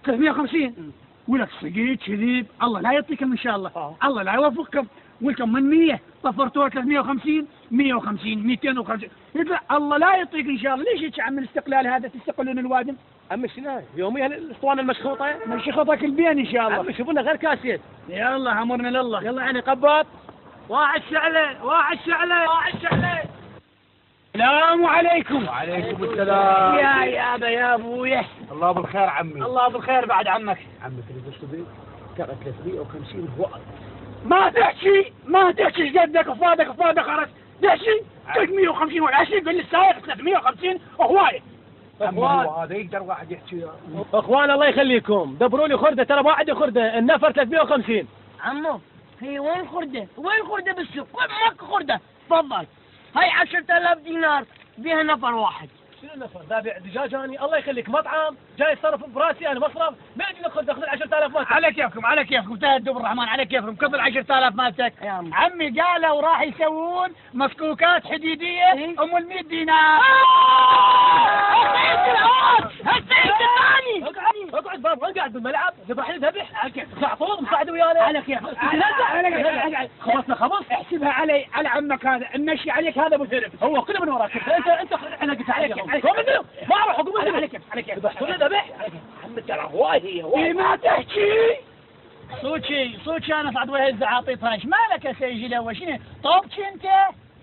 350 ولك صقيت كذب، الله لا يعطيكم ان شاء الله، الله لا يوفقكم، ولكم من 100 طفرتوها 350 150 250 يطلع الله لا يعطيك ان شاء الله. ليش هيك عم الاستقلال هذا تستقلون الوادم؟ عمي شنو يوميا الاسطوانه المشخوطه من شخطك البين ان شاء الله. عمي شوفوا لنا غير كاسيت. يلا امرنا لله. يلا يعني قباط واحد شعله واحد شعله واحد شعله. السلام عليكم. وعليكم السلام. يا يابا يا ابويا. الله بالخير عمي. الله بالخير بعد عمك. عمي تريد تشتري؟ ترى 350 هو ما تحكي ايش قدك وفادك خرج تحكي 350 ولا 20 بالسايق 350 وهوايه. اخوان هذا يقدر واحد يحكي. اخوان الله يخليكم دبروا لي خرده، ترى ما عندي خرده، النفر 350. عمو هي وين خرده؟ وين خرده بالسوق؟ ماكو خرده. تفضل هاي 10,000 دينار بيها نفر واحد. شنو النفر؟ ذا دجاج اني الله يخليك مطعم جاي صرف براسي انا مصرف ما يجي ناخذ 10,000 مالتك. على كيفكم تهدوا بالرحمن على كيفكم كفل 10,000 مالتك. عمي قالوا راح يسوون مسكوكات حديديه ام ال 100 دينار. السيد الثاني اقعد بابا اقعد بالملعب ذبح ذبح على كيفك تعطوه مساعد ويانا على كيفك خلصنا خلص احسبها على عمك هذا نمشي عليك هذا ابو ثرب هو كله من وراك انت انا قلت عليك ما اعرف حكم على كيف ذبحتوا ذبح عمي ترى هواي ما تحكي صوتي انا صعد وجه الزعاطيط ايش مالك يا سيدي الاول شنو طوبتي انت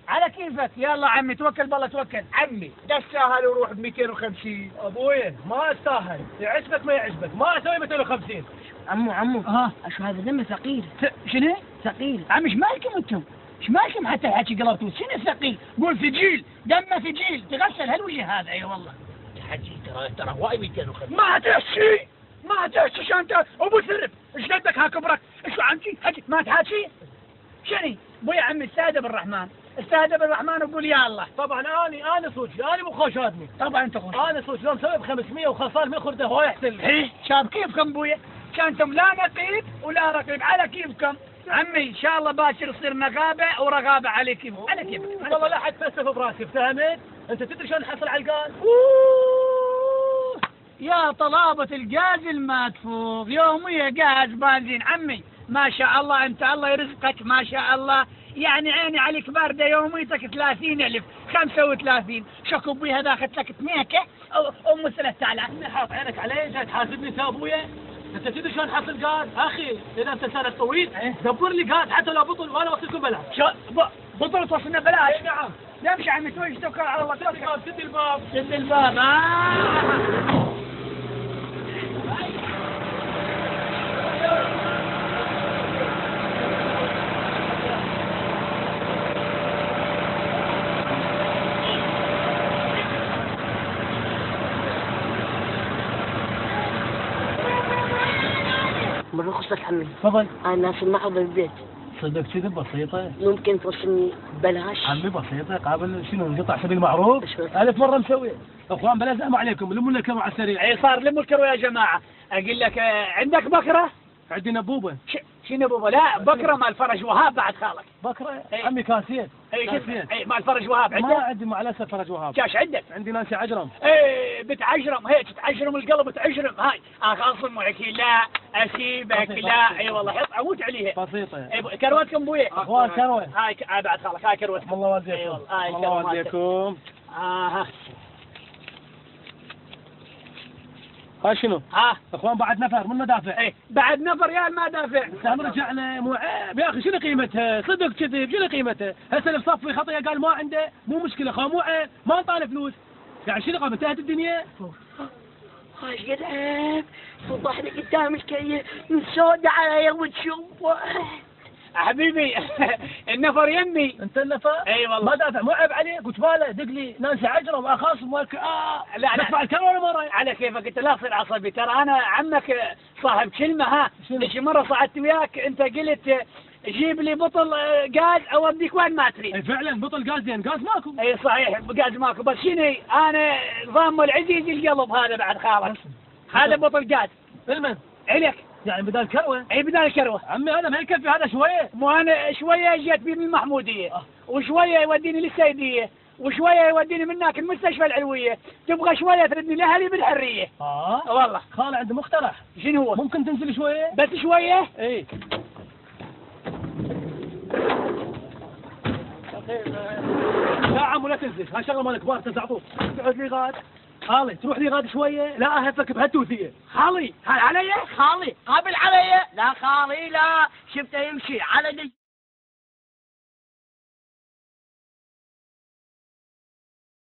على كيفك. يلا عمي توكل بالله توكل. عمي ده السهل وروح ب 250. ابوي ما استاهل يعجبك ما يعجبك ما اسوي 250. عمو اشو هذا دمه ثقيل. شنو ثقيل عمي ايش مالكم انتم؟ ايش مالكم حتى الحكي قلبتوا؟ شنو ثقيل؟ قول ثقيل دمه ثقيل تغسل هالوجه هذا. اي والله حكي ترى هواي 250. ما تحكي انت ابو ثرب ايش قدك ها كبرك؟ ايش عمتي حكي ما تحكي؟ شنو؟ ابويا عمي استهدى بالرحمن وقول يا الله. طبعا انا صوتي انا مو خوشاتني. طبعا انت خوش. انا صوتي لو مسوي ب 500 وخسران من خرده هواي احسن لي. ايه شاب كيفكم ابويا؟ كانتم لا نقيب ولا رقيب على كيفكم. عمي ان شاء الله باكر يصير نقابه ورقابه على كيفك على كيفك. والله لا حد فلسفه براسي فهمت؟ انت تدري شلون نحصل على الغاز؟ يا طلابه الغاز المدفوق يوميا غاز بنزين. عمي ما شاء الله انت الله يرزقك ما شاء الله يعني عيني عليك بارده يوميتك 30,000 35 شكو بيها داخت لك تنيكه ام 3000. حاط عينك علي جاي تحاسبني انت ابويا؟ انت تدري شلون نحصل غاز؟ اخي اذا انت سنه طويل دبر لي غاز حتى لو بطل وانا اوصلكم بلاش. بطل توصلنا بلاش؟ نعم. يمشي عمي توكل على الله. سد الباب سد الباب. من رخصتك عمي تفضل. انا ناس المحض البيت. صدق كذب بسيطه. ممكن توصلني ببلاش؟ عمي بسيطه قابل شنو نقطع سبيل معروف 1000 مره مسوي. اخوان بلا زعم عليكم لموا لنا الكرو على السريع. اي صار لموا الكرو يا جماعه. اقول لك عندك بكره؟ عندي نبوبه. شنو نبوبه؟ لا بكره مال فرج وهاب بعد خالك. بكره عمي كاسيت. اي مال فرج وهاب عندك؟ ما عندي مع الاسف فرج وهاب. كاش عندك؟ عندي نانسي عجرم. بتعجرم هيك تعجرم القلب تعجرم هاي اخاصم معك لا اسيبك لا. اي والله حط اموت عليها بسيطه. كروتكم بويا اخوان كروه هاي بعد خالك هاي كروتكم. الله والديكم. الله والديكم. هاي شنو؟ اخوان بعد نفر من مدافع. بعد نفر يا المدافع. سام رجعنا مو عيب يا اخي شنو قيمتها؟ صدق كذب شنو قيمتها؟ هسه اللي بصفي خطيه قال ما عنده مو مشكله خا مو عيب ما نطالع فلوس. يعني شنو قام انتهت الدنيا؟ ايش قد عيب فضحني قدام الكيه مسود علي وتشوف. حبيبي النفر يمي. انت النفر؟ اي والله. ما دافع مو عيب عليك قلت باله دق لي نانسي عجرم واخاصم لا ندفع الكرة ولا مره؟ على كيفك انت لا تصير عصبي ترى انا عمك صاحب كلمه. شي مره صعدت وياك انت قلت جيب لي بطل غاز اوديك وين ما تريد. اي فعلا بطل غاز زين غاز ماكو. اي صحيح غاز ماكو بس شنو انا ضام العزيز القلب هذا بعد خالك. هذا بطل غاز. المن عليك يعني بدال كروه. اي بدال كروه. عمي هذا ما يكفي هذا شويه. مو انا شويه جيت بي من المحموديه وشويه يوديني للسيديه وشويه يوديني منك المستشفى العلويه، تبغى شويه تردني لاهلي بالحريه. والله خالي عنده مقترح. شنو هو؟ ممكن تنزل شويه؟ بس شويه؟ ايه لا عم ولا تنزل، هاي شغله مال كبار تزعطوك. تقعد لي غاد. خالي تروح لي غاد شويه، لا اهفك بهالتوثيه. خالي هاي علي؟ خالي قابل علي. لا خالي لا، شفته يمشي على دج